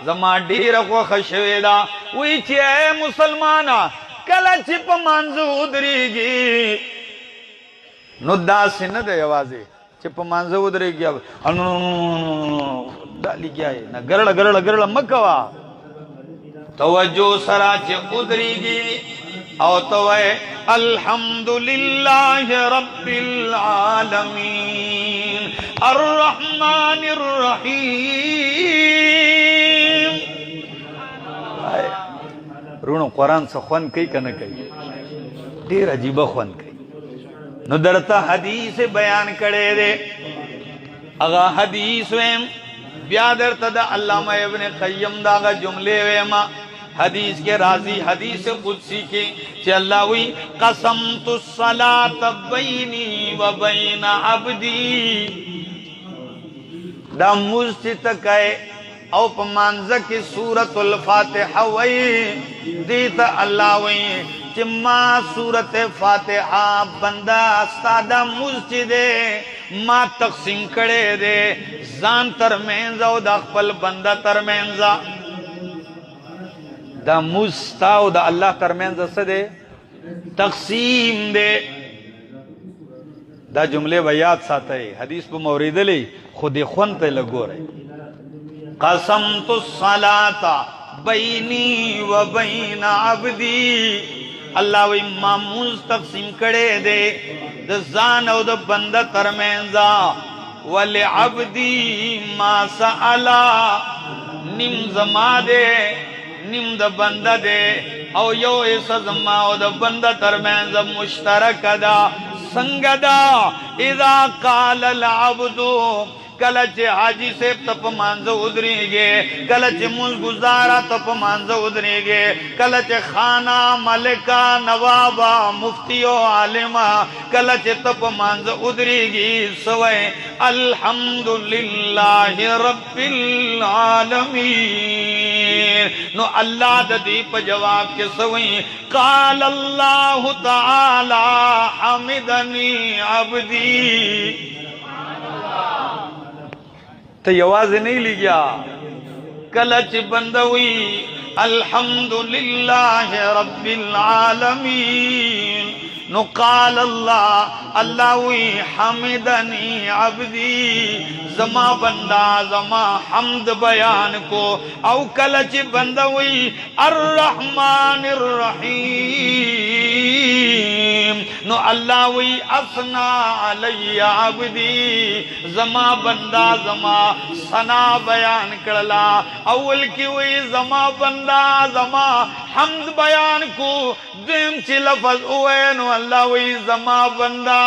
زما ډیره خوښه شوې ده. وی چې اے مسلمانا کله چې په مانځه ودرېږي نو داسې نه ده یوازې چې په مانځه ودرېږي دا لګیا یې نه ګرړه ګرړه ګرړه مه کوه. توجه سره چې ودرېږي او ته وایې الحمدلله رب العالمین الرحمن الرحیم. رونو قرآن څه خوند کوي که نه کوي؟ ډېر عجیبه خوند کوي. نو درته حدیث بیان کړی دی. هغه حدیث ویم بیا درته د علامه ابن قیم دا هغه جملې ویما. حدیث کے راضی حدیث قدسی کے کہ اللہ وی قسمت الصلاة بینی و بین عبدی. دا مجھت کہے او پا مانزہ کی سورة الفاتحہ وی دیتا اللہ وی کہ ما سورة فاتحہ بندہ استادا مجھت دے ما تقسیم کڑے دے زان ترمینزہ و دا خپل بندہ ترمینزہ. دا مستا او دا اللہ ترمینز څه دی؟ تقسیم دی. دا جملے به یاد ساتئ. حدیث په موریدلی خودی خون ته لګورئ. قسمت الصلاة بینی و بین عبدی. اللہ وی ماموز تقسیم کړي دی د ځان او د بنده ترمینزا. ولعبدی ما سألا نیم زما دے نیم د بنده دے او یو ایسا زما او د بنده ترمینز مشترک دا. سنگ دا اذا قال العبدو کلچ حاجی سیب تپ مانزہ ادری گے کلچ مز گزارا تپ مانزہ ادری گے کلچ خانہ ملکہ نوابا مفتیو عالمہ کلچ تپ مانزہ ادری گی سوئے الحمدللہ رب العالمین. نو اللہ دی پا جواب کے سوئے قال اللہ تعالی حمدنی عبدی. تو یواز نہیں لگیا کلچ بندوی الحمدللہ رب العالمین. نو قال اللہ وی حمدنی عبدی زما بندہ زما حمد بیان کو. او کلچ بندوی الرحمن الرحیم. نو اللہ وی اثنا علی عبدی زما بندہ زما ثنا بیان کرلا. اول کی وی زما بندہ زما حمد بیان کو. دیم چی لفظ اوے نو اللہ وی زما بندہ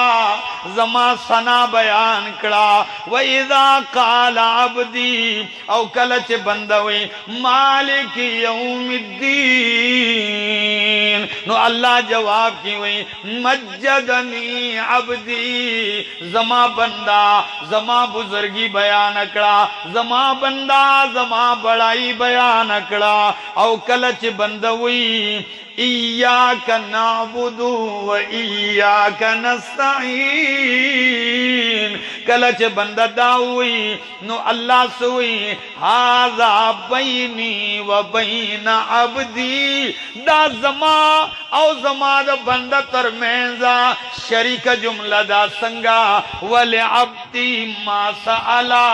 زما ثنا بیان کرلا. وَإِذَا قَالَ عَبْدِي او کلچ بندوی مالک یوم الدین. نو اللہ جواب کی وی مجدنی عبدی زما بندہ زما بزرگی بیان اکڑا زما بندہ زما بڑائی بیان اکڑا. او کلچ بندوی ایاک نعبد و ایاک نستعین. کلچ بندہ داوی نو اللہ سوئی ہاذا بینی و بین عبدی. دا زما او زما دا بندہ ترمینزا شریک جملہ دا سنگا. ولعبدی ما سألا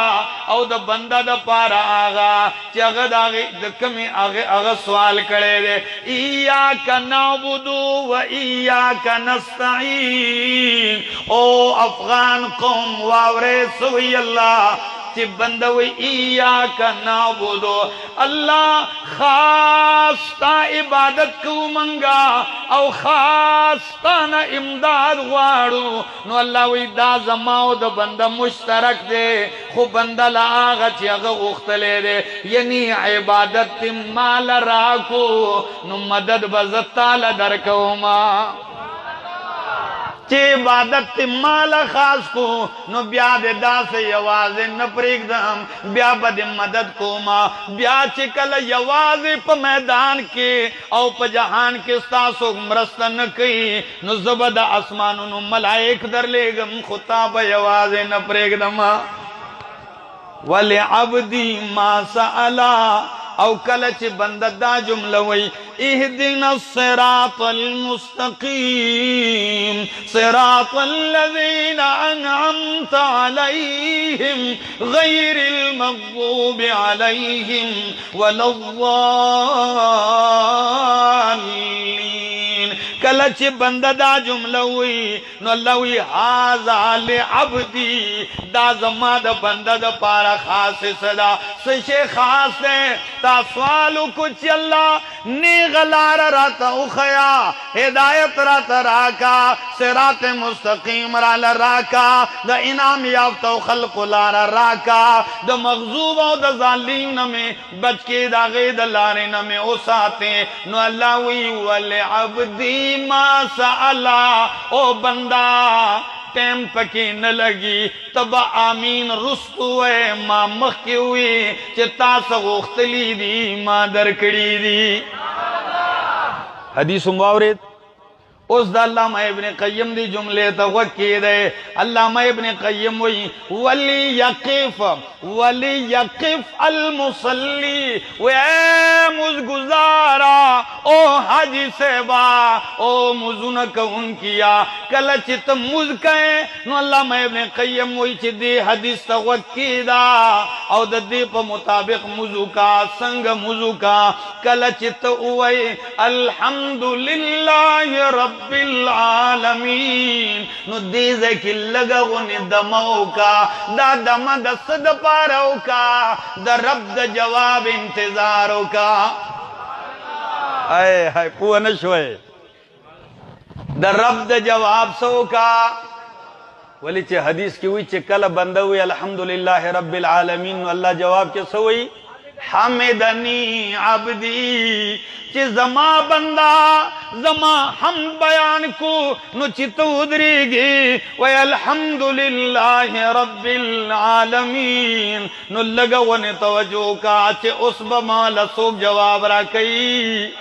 او دا بندہ دا پارا آغا چاگہ دا کمی آغا سوال کرے دے ایاک نعبد و ایاک نستعین. او افغان قوم واورے سوئی اللہ چی بندوی ایاک نعبدو اللہ خاص تا عبادت کو منگا او خاص تا نا امداد غوارو. نو اللہ وی دا زماو دا بندہ مشترک دے خو بندہ لآغا چی اغا اختلے دے یعنی عبادت مال راکو نو مدد بزتال درکو ما. چی عبادت مال خاص کو نو بیا دے دا سے یواز نپریک دم بیا بد مدد کو ما. بیا چکل یواز پا میدان کے او پا جہان کے ستاسو مرستن کی نو زبد اسمانو نو ملائک در لے گم خطاب یواز نپریک دم. وَلِعَبْدِي مَا سَأَلَا او کلچ بند دا جملوی اهدنا الصراط المستقیم صراط الذین انعمت علیہم غیر المغضوب علیہم ولا الضالین کلچ بند دا جملوی نو اللہ وی هذا لعبدی دا زما دا بند دا پارا خاص صدا سشے خاص ہے تا سوالو کچھ اللہ نیغلار راتا اخیا ہدایت راتا راکا صراط مستقیم رالا راکا دا انعام یافتو خلق لارا راکا دا مغضوب و دا ظالین میں بچ کے دا غید لارن میں اساتے نو اللہ وی ولعبدی ما سألا او بندہ ٹیم پکی نہ لگی تب آمین رستو ہے ما مخی ہوئی چتا سغوختلی دی ما درکڑی دی حدیث مواورد اس دا علامہ ابن قیم دی جملے توقی دے علامہ ابن قیم وی ولی یقف المصلی وی اے مزگزارا او حاجی سیبا او مزنک ان کیا کلچت مزکیں نو علامہ ابن قیم وی چی دی حدیث توقی دا او دا دی پا مطابق مزکا سنگ مزکا کلچت وی الحمدللہ رب العالمین نو دیزے کی لگا غنی دماؤ کا دا دم دا صد پارو کا دا رب دا جواب انتظارو کا آئے ہائے پوہ نشوئے دا رب دا جواب سو کا ولی چے حدیث کی ہوئی چے کل بندوئی الحمدللہ رب العالمین نو اللہ جواب کے سوئی حمدنی عبدی چی زما بندہ زما ہم بیان کو نو چی تو ادری گی وی الحمدللہ رب العالمین نو لگونے توجہ کا چی اس بمال سوک جواب را کئی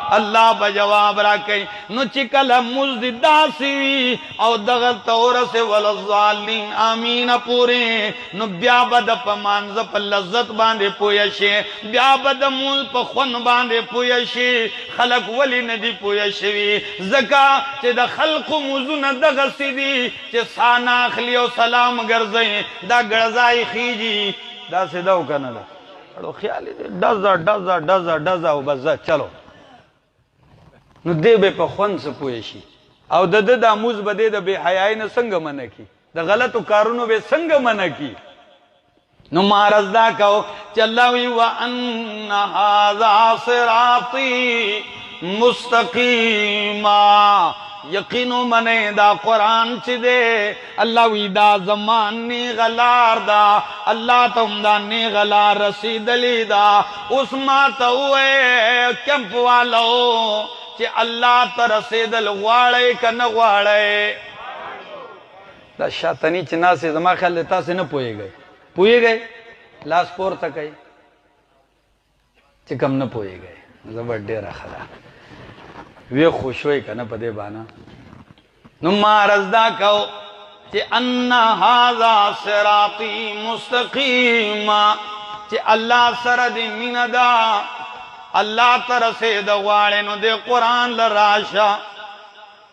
اللہ بجواب را کئی نو چکل مزددہ سوی او دغت اورس والظالین آمین پورے نو بیابد پا مانز پا لذت باندے پویشے بیابد موز پا خون باندے پویشے خلق ولی ندی پویشوی زکا چے دا خلق موزون دغسی دی چے سانا اخلی و سلام گرزیں دا گرزائی خیجی دا سے داو کنالا اڑو خیالی دے ڈزا و بزا چلو نو دے بے پا خون سے پویشی او دا موز با دے دا بے حیائی نا سنگ منکی دا غلط و کارونو بے سنگ منکی نو مارز دا کہو چلاوی وَأَنَّ هَذَا صِرَاطِي مُسْتَقِيمًا یقینو منے دا قرآن چی دے اللہ وی دا زمان نیغلار دا اللہ تم دا نیغلار رسید لی دا اس ماتا ہوئے کیمپ والو چی اللہ ترسید الغوارے کا نغوارے دا شاطنی چنا سے زمان خیال دیتا سے نہ پوئے گئے لاس پور تکای چی کم نہ پوئے گئے زبر دیر خدا وی خوشوئی کا نا پدے بانا نما رزدہ کہو چی انہا ہاذا صراطی مستقیما چی اللہ سرد من دا اللہ ترسے دغوارے نو دے قرآن لراشا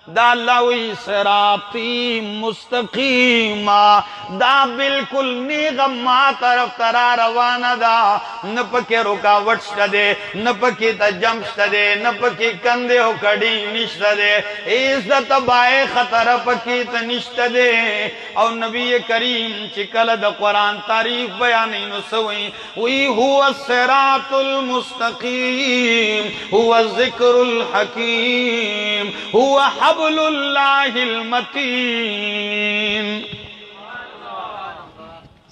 دا اللہ وی صراطی مستقیما دا بالکل نیغم ما طرف ترا روانا دا نپکی رکاوٹ شتا دے نپکی تجم شتا دے نپکی کندے ہو کڑی نشتا دے ایس دا تبائے خطر پکی تنشتا دے او نبی کریم چکل دا قرآن تعریف بیانی نسوئی وی هو الصراط المستقیم هو الذکر الحکیم هو حبل اللہ المتین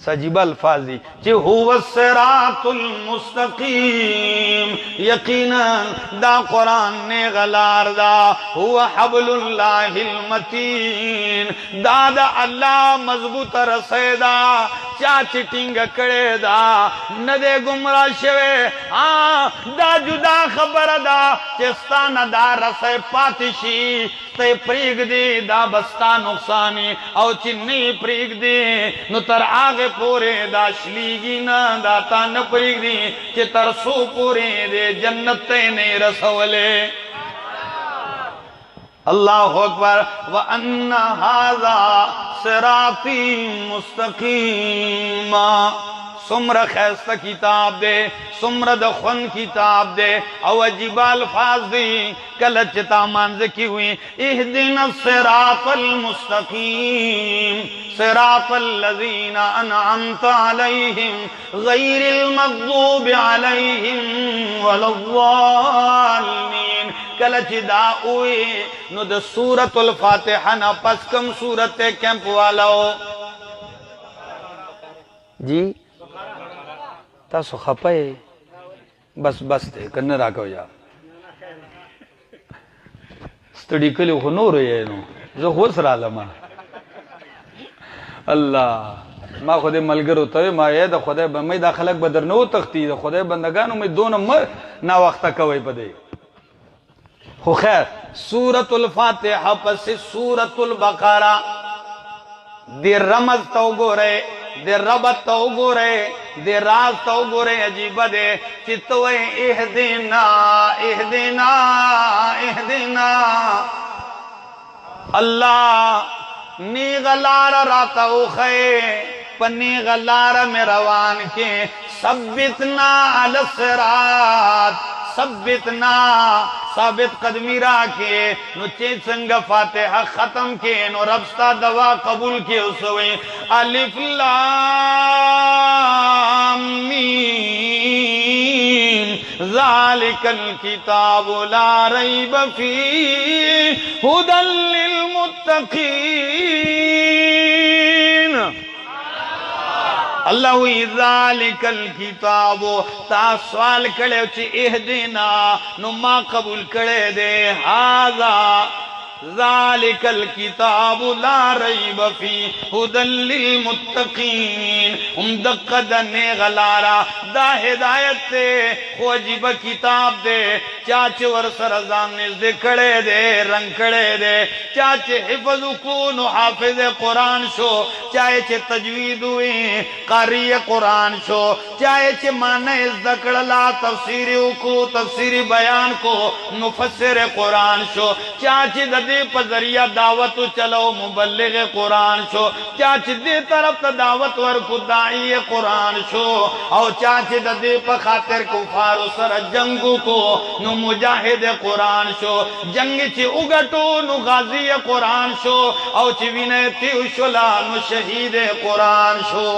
سجیب الفاظی چی هو الصراط المستقیم یقینا دا قرآن نے غلار دا هو حبل اللہ المتین دا دا اللہ مضبوط رسیدہ چاچی ٹنگ کڑے دا ندے گمراہ شوے دا جدا خبر دا چستان دا رسے پاتشی تے پریگ دی دا بستا نقصانی او چنی پریگ دی نو تر آگے पोरे दा शलीगी ना दाता न परीगदी कि तरसो पोरे दे जन्नत ने रसवले। अल्लाहु अकबर। व अन्ना हाज़ा सिराती मुस्तकीमा। सुमर खैस्ता किताब दे, सुमर दखन किताब दे, अवजीब अल्फाज दी कल चिता मांज की हुई। इहदिना सिरातल मुस्तकीम सिरातल लज़ीना अनअमता अलैहिम गैरिल मग़ज़ूबि अलैहिम वलद्दाल्लीन। कल चिदा हुई नु द सूरतुल फातिहा ना पस कम सूरत कैंप वाला हो जी तासो खपे बस बस ते कन्न राखो या स्टडी कले हो नो रे नो जो होस रालमा अल्लाह मा खुदे मलगर होता है मा ये द खुदे मैं दा खलक बदर नो तख्ती द खुदे बंदगानो में दोनों म ना वक्त कवे पदे हो। खैर सूरतुल फातिहा पस सूरतुल बकरा दे रमज तो गोरे दे रबत तो गोरे दे राज तो गोरे अजीब दे चितवे इहदिना इहदिना इहदिना। अल्लाह नी गलार राता उखे पन्नी गलार में रवान के सब्बितना अल सिरात सब्बितना साबित कदमी राखे नुचे संग फातिहा खत्म के नो रब्स्ता दवा कबूल के उसवे। अलिफ लाम मीम ज़ालिकल किताबु ला रैब फीहि हुदल लिल मुत्तकीन। अल्लाह ज़ालिकल किताबो ता सवाल करे ची इहदिना नुमा कबूल करे दे हाज़ा ज़ालिकल किताबु ला रैब फीहि हुदल लिल मुत्तकीन। उम्दक़द ने गलारा दा हिदायत से खोजिब किताब दे चाचे वर सरजान ने खड़े दे रंग खड़े दे चाचे हिफज को नु हाफिज कुरान शो चाहे चे तजवीद हुई कारी कुरान शो चाहे चे माने ज़कड़ला तफसीरी को तफसीरी बयान को मुफस्सिर कुरान शो चाचे दे पजरिया दावत चलो मुबल्लिग कुरान शो चाचे दे तरफ दावत वर खुदाई कुरान शो और चाचे दे प खातिर कुफार सर जंगू को नु मुजाहिद कुरान शो जंग ची उगटो नु गाजी कुरान शो और ची विनय तिउशला नु शहीद कुरान शो।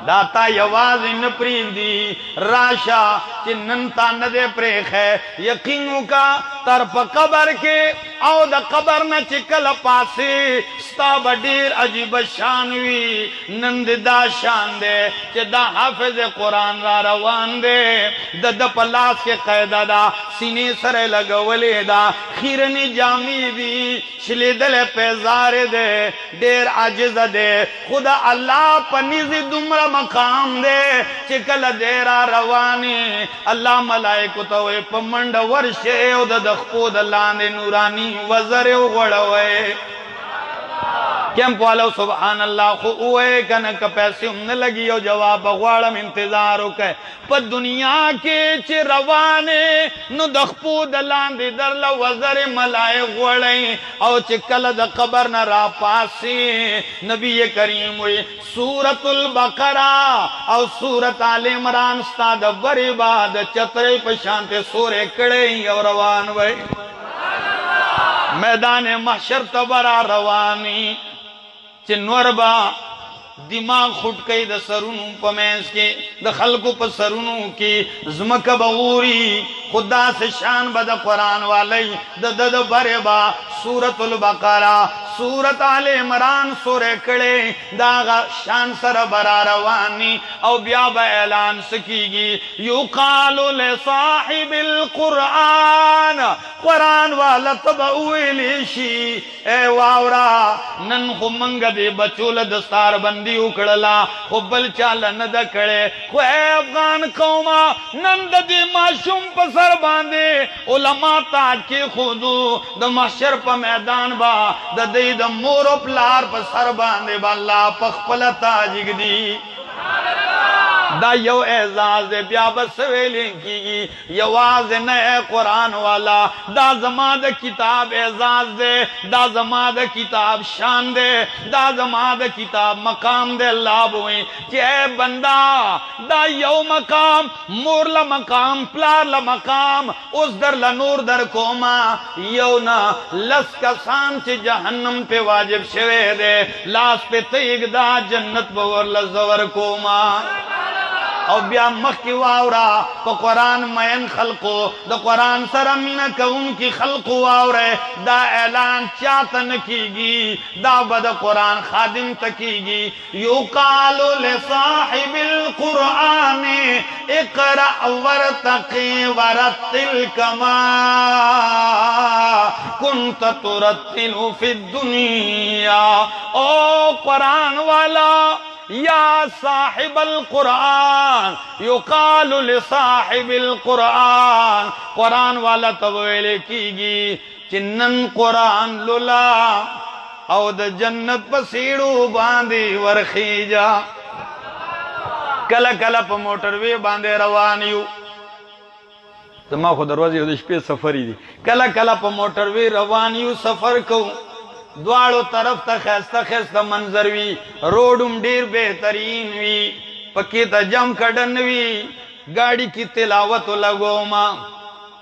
दाता यवाज इन प्रीदी राशा चिन्नन तानदे प्रेख है यकीनों का तरफ कबर के औ द कबर न चिकल पासे स्ता बडीर अजीब शानवी नंददा शान दे चदा हाफिज कुरान रा रवान दे द पलास के कैदा दा सीने सरे लगवले दा खीरनी जामी दी शिले दले पेजार दे डेर आजिज दे खुदा अल्लाह पनीजी दुमरा मकाम दे चिकल देरा रवानी अल्लाह मलाइको तो पमंड वर्षे उद दखपो दलाने नूरानी वजरे उगड़वे कैंप वालों सुभान अल्लाह खुए कनक पैसे उमने लगी और जवाब बगवाड़म इंतजार हो के पर दुनिया के चे रवाने नु दखपू दलान दे दर ल वजरे मलाए गोड़े और चिकल द कबर न रा पासी नबी करीम हुई सूरतुल बकरा और सूरत आले इमरान स्ताद बरे बाद चतरे पशांते सोरे कड़े और रवान वे मैदान महशर तबरा रवानी चिन्वरबा दिमाग खुट कई द सरुनु पमेंस के द खलको प सरुनु की जमक बऊरी खुदा से शान बद कुरान वाले द बरेबा सूरतुल बकरा सूरत आले इमरान सोरे कड़े दागा शान सर बरा रवानी और ब्याब ऐलान सकीगी युकालु ले साहिबिल कुरान कुरान वाला तबउलिशी ए वावरा नन खुमंग दे बचोल दस्तार बंदी उकड़ला खुबल चाल न दकड़े खु अफगान कौमा नंद दे माशूम पसर बांधे उलमा ताज के खुदू द महशर प मैदान बा द दे وی د مور و پلار په سر باندې با الله په خپل تاج ږدي دا یو اعزاز دے بیا بس ویلیں کی یواز نئے قرآن والا دا زما دا کتاب اعزاز دے دا زما دا کتاب شان دے دا زما دا کتاب مقام دے اللہ بوئیں کہ اے بندہ دا یو مقام مور لمقام پلار لمقام اس در لنور در کوما یو نا لس کسان چی جہنم پہ واجب شوے دے لاس پہ تیگ دا جنت بور لزور کوما او بیا مخ کی واورا پا قرآن مین خلقو دا قرآن سر امینہ کا ان کی خلق واورے دا اعلان چاہتن کی گی دا بدا قرآن خادم تکی گی یقالو لصاحب القرآن اقرأ ورتقی ورتل کما کنت ترتل فی الدنیا او قرآن والا یا صاحب القرآن یقال لصاحب القرآن قرآن والا تویلے کی گی چنن قرآن للا او دا جنت پسیڑو باندی ورخی جا کلا کلا پا موٹروی باندے روانیو زما خود دروازی دش پی سفری دی کلا کلا پا موٹروی روانیو سفر کو دوارو طرف تا خیستا خیستا منظر وی روڈم ڈیر بہترین وی پکی تا جم کڑن وی گاڑی کی تلاوت لگو ما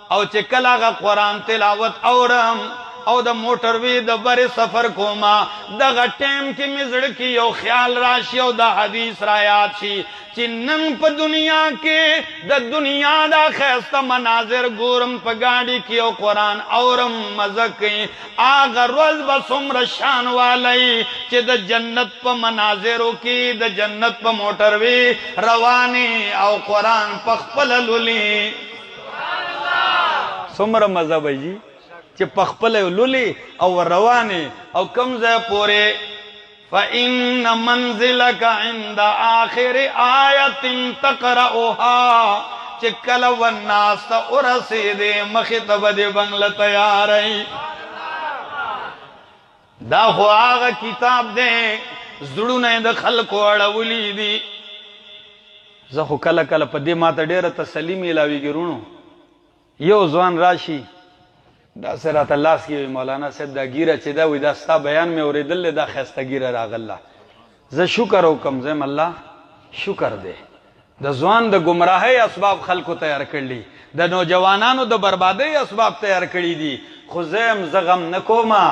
او چه کلاغا قرآن تلاوت اورم او دا موٹر وی دا بر سفر کو ما دا غا ٹیم کی مزڑ کی یو خیال راشی او دا حدیث رایات شی چی نن پا دنیا کے دا دنیا دا خیستا مناظر گورم پا گاڑی کی او قرآن اورم مزکی آغا روز بس عمر شان والی چی دا جنت پا مناظروں کی دا جنت پا موٹر وی روانی او قرآن پا خپل لولی سمر مزہ بھائی جی چی پخپل لولی او روانی او کمزے پورے فَإِنَّ مَنزِلَكَ عِنْدَ آخِرِ آیَةٍ تَقْرَأُهَا چی کلو الناس تا ارسی دے مخطب دے بنگل تیارئی دا خو آغا کتاب دے زڑونے دا خلقو اڑولی دی زخو کلا کلا پا دے ماتا دیر تسلیمی لاوی گرونو یو زوان راشی دا سرات اللہ سکی مولانا سید دا گیرہ چی دا وی دا ستا بیان میں اوری دل دا خیستا گیرہ راغ اللہ زا شکر ہو کم زیم اللہ شکر دے دا زوان دا گمراہی اسباب خلقو تیار کر لی دا نوجوانانو دا بربادی اسباب تیار کری دی خوزیم زغم نکوما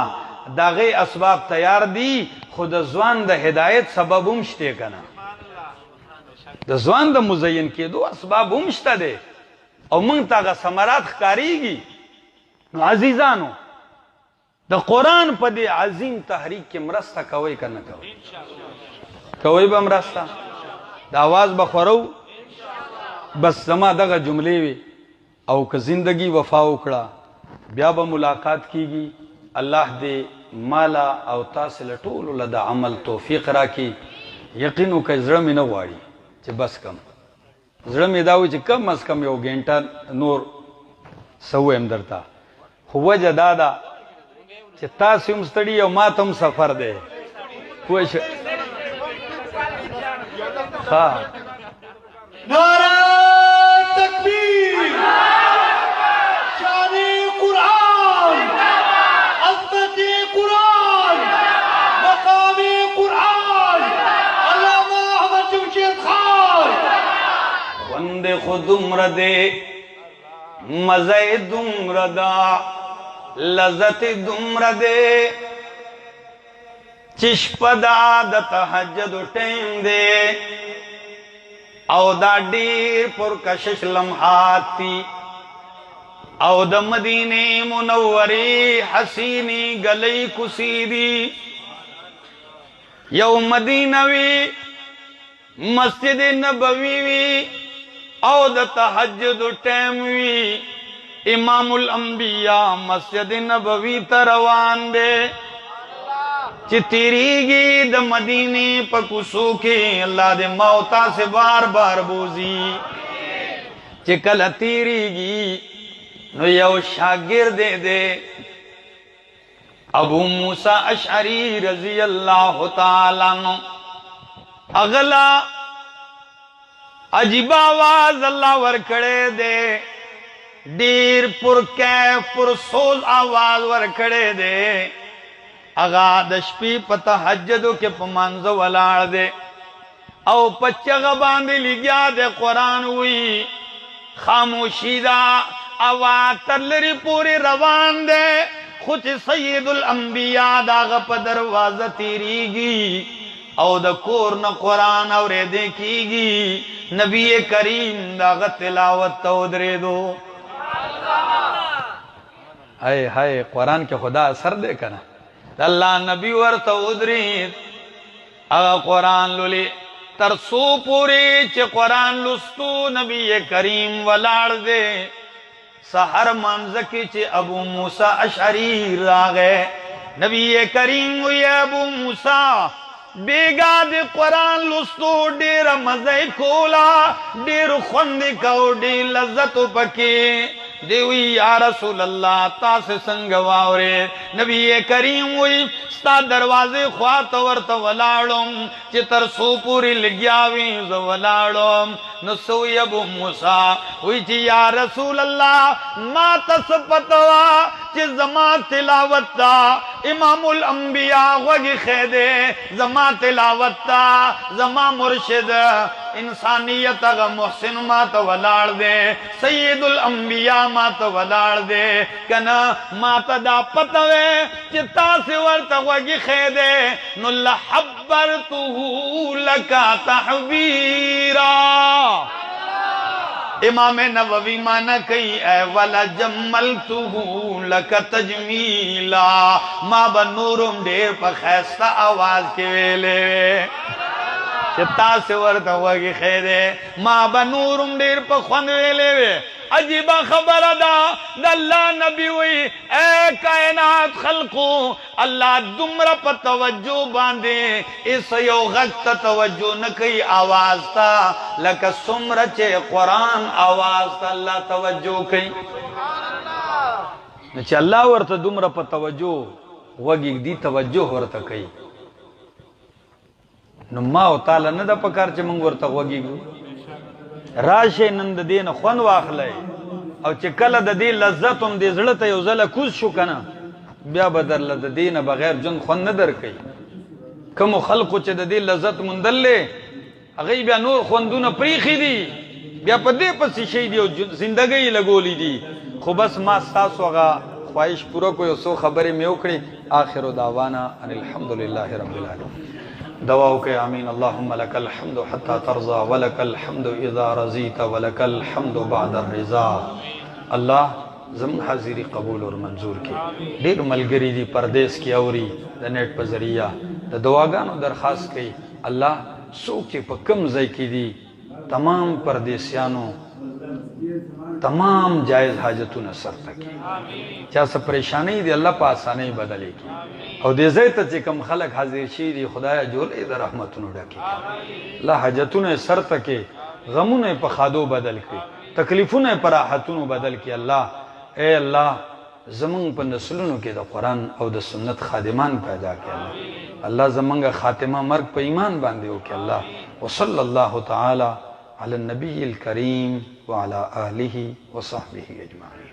دا غی اسباب تیار دی خود زوان دا ہدایت سبب امشتے کنا دا زوان دا مزین کی دو اسباب امشتا دے او منگ تا غا سمرات خکاری گی نو عزیزانو دا قرآن پا دے عظیم تحریک کے مرستہ کوئی کرنا کوئی با مرستہ دا آواز بخورو بس زما دغا جملے وی او که زندگی وفا اکڑا بیا با ملاقات کی گی اللہ دے مالا او تاصل طول لدى عمل توفیق را کی یقینو که زرمی نواری چه بس کم زرمی داوی چه کم از کم یو گینٹا نور سویم درتا خو وجہ دادا چه تاسی مستڑی او ما تم سفر دے کوئی خواہ نعرہ تکبیر شان قرآن عظمت قرآن مقام قرآن علامہ احمد جمشید خان وند خود عمر دے مزہ دمر دا لذت دمر دے چشپ دا دا تحجد ٹیم دے او دا دیر پر کشش لمحات تی او دا مدینی منوری حسینی گلی کسی دی یو مدینوی مسجد نبوی وی او دا تحجد ٹیم وی امام الانبیاء مسجد نبوی تروان دے چی تیری گی دا مدینی پا کسو کی اللہ دے موتا سے بار بار بوزی چی کل تیری گی نو یو شاگردے دے ابو موسیٰ اشعری رضی اللہ تعالیٰ عنہ اغلا عجیب آواز اللہ ورکڑے دے دیر پر کیف پر سوز آواز ورکڑے دے اغا دشپی پتہ حجدو کے پمانز ولاڑ دے او پچغ باندے لگیا دے قرآن ہوئی خاموشی دا اواتر لری پوری روان دے خود سید الانبیاء داغ پا دروازہ تیریگی او دا کورن قرآن اور دیکھیگی نبی کریم داغ تلاوت تو درے دو ہائے ہائے قرآن کے خدا اثر دے کنا اللہ نبی ورطا ادرید اگا قرآن لولی ترسو پوری چے قرآن لستو نبی کریم ولاڑ دے سحر منزکی چے ابو موسیٰ اشعری راغے نبی کریم وی ابو موسیٰ بیگا دے قرآن لستو دیر مزے کولا دیر خوندی کو دیر لذتو پکی دیوی یا رسول اللہ تاس سنگواورے نبی کریم وی ستا دروازے خوات ورت ولاڑم چی ترسو پوری لگیاوی زولاڑم نسوی ابو موسیٰ وی چی یا رسول اللہ ما تسپتوا چی زمان تلاوتا امام الانبیاء وگی خیدے زمان تلاوتا زمان مرشد انسانیت اگا محسن ما تو ولاڑ دے سید الانبیاء ما تو ولاڑ دے کنا ما تا دا پتوے چتا سے ورطا وگی خیدے نو لحبرتو لکا تحبیرا امام نووی مانا کئی اے والا جملتو لکا تجمیلا ما بنورم دیر پا خیستہ آواز کے ویلے چتا سے ورطا وگی خیدے ما بنورم دیر پا خوند ویلے وے عجیبہ خبر دا اللہ نبی ہوئی اے کائنات خلقو اللہ دمرا پا توجہ باندے اس یو غت توجہ نکی آواز تا لکا سمرا چے قرآن آواز تا اللہ توجہ کئی نچے اللہ ورطا دمرا پا توجہ وگی دی توجہ ورطا کئی نو ماو تالا ندا پکار چے منگ ورطا وگی گو راشے نند دین خون واخلے او چے کل دا دی لذتم دی زڑتا یو زل کوز شو کنا بیا بدر لد دین بغیر جن خون ندر کئی کمو خلقو چے دا دی لذت مندل لے اگئی بیا نور خوندون پریخی دی بیا پا دے پسی شیدی او زندگی لگولی دی خو بس ما ساسو اگا خواہش پورا کو یو سو خبری میں اکڑی آخر دعوانا ان الحمدللہ رب العالمین دعاو کہ آمین اللہم لک الحمد حتی ترضا ولک الحمد اذا رضیت ولک الحمد بعد الرضا اللہ زمن حاضری قبول اور منظور کی دیر ملگری دی پردیس کی اوری دا نیٹ پا ذریعہ دا دعاگانو درخواست کی اللہ سوکی پا کم زی کی دی تمام پردیسیانو تمام جائز حاجتوں نے سر تکی چاہ سا پریشانی دی اللہ پا آسانی بدلے کی او دے زیتا چے کم خلق حاضر شی دی خدایا جولے دا رحمتوں ڈاکی اللہ حاجتوں نے سر تکے غموں نے پا خادو بدل کی تکلیفوں نے پا راحتوں بدل کی اللہ اے اللہ زمان پا نسلونو کے دا قرآن او دا سنت خادمان پیدا کی اللہ اللہ زمان خاتمہ مرگ پا ایمان باندے ہو کہ اللہ وصل اللہ تعالی علی النبی الکریم وعلی آلہ وصحبہ اجمعین